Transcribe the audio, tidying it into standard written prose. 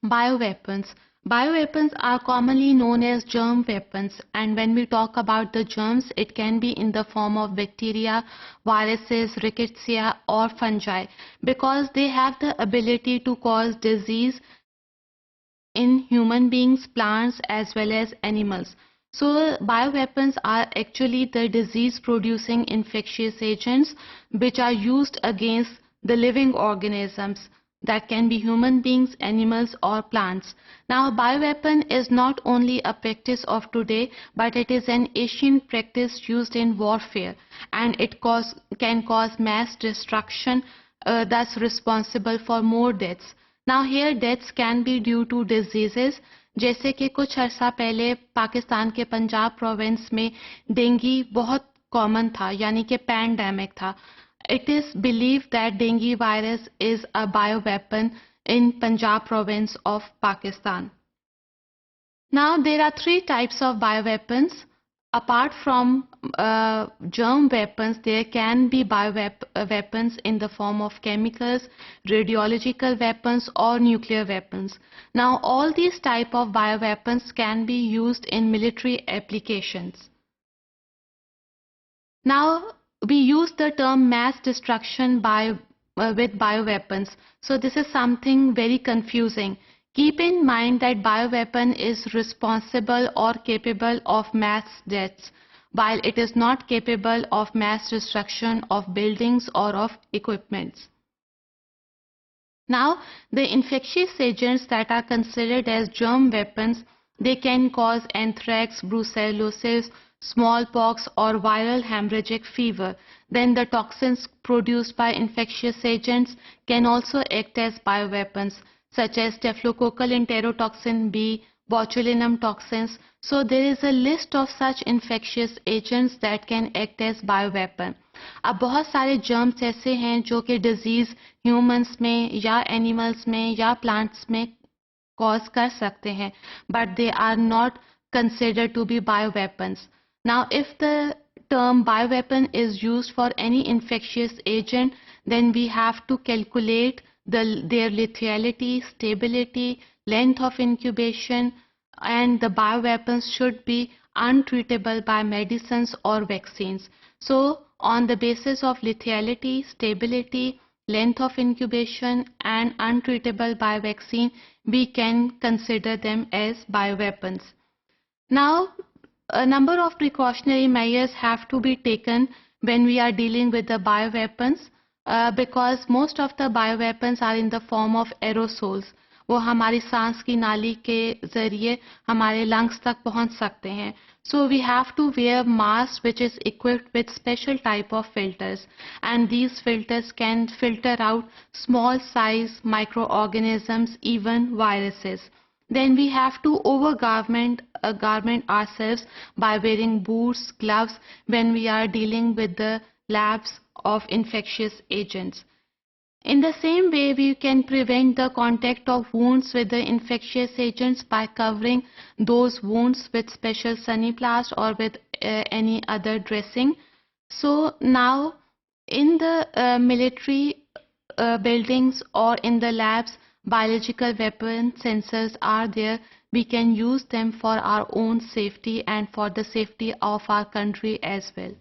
Bioweapons. Bioweapons are commonly known as germ weapons, and when we talk about the germs, it can be in the form of bacteria, viruses, rickettsia, or fungi, because they have the ability to cause disease in human beings, plants, as well as animals. So, bioweapons are actually the disease-producing infectious agents which are used against the living organisms. That can be human beings, animals, or plants. Now, bioweapon is not only a practice of today, but it is an ancient practice used in warfare, and it can cause mass destruction, thus responsible for more deaths. Now here deaths can be due to diseases, जैसे कि कुछ अर्सा पहले पाकिस्तान के Punjab province में dengue बहुत common था, यानी कि पैंडेमिक था. It is believed that dengue virus is a bioweapon in Punjab province of Pakistan. Now there are three types of bioweapons. Apart from germ weapons, there can be bioweapons in the form of chemicals, radiological weapons, or nuclear weapons. Now all these type of bioweapons can be used in military applications. Now we use the term mass destruction with bioweapons. So this is something very confusing. Keep in mind that bioweapon is responsible or capable of mass deaths, while it is not capable of mass destruction of buildings or of equipments. Now, the infectious agents that are considered as germ weapons, they can cause anthrax, brucellosis, smallpox, or viral hemorrhagic fever. Then the toxins produced by infectious agents can also act as bioweapons, such as Staphylococcal enterotoxin B, botulinum toxins. So there is a list of such infectious agents that can act as bioweapon. अब बहुत सारे germs ऐसे हैं जो कि disease humans में या animals में या plants में cause कर सकते हैं, but they are not considered to be bioweapons. Now if the term bioweapon is used for any infectious agent, then we have to calculate their lethality, stability, length of incubation, and the bioweapons should be untreatable by medicines or vaccines. So on the basis of lethality, stability, length of incubation, and untreatable by vaccine, we can consider them as bioweapons. Now a number of precautionary measures have to be taken when we are dealing with the bioweapons. Because most of the bioweapons are in the form of aerosols. वो हमारी सांस की नाली के जरिए हमारे lungs तक पहुंच सकते हैं. So we have to wear mask which is equipped with special type of filters, and these filters can filter out small size microorganisms, even viruses. Then we have to garment ourselves by wearing boots, gloves when we are dealing with the labs of infectious agents. In the same way, we can prevent the contact of wounds with the infectious agents by covering those wounds with special Sunniplast or with any other dressing. So now in the military buildings or in the labs, biological weapon sensors are there. We can use them for our own safety and for the safety of our country as well.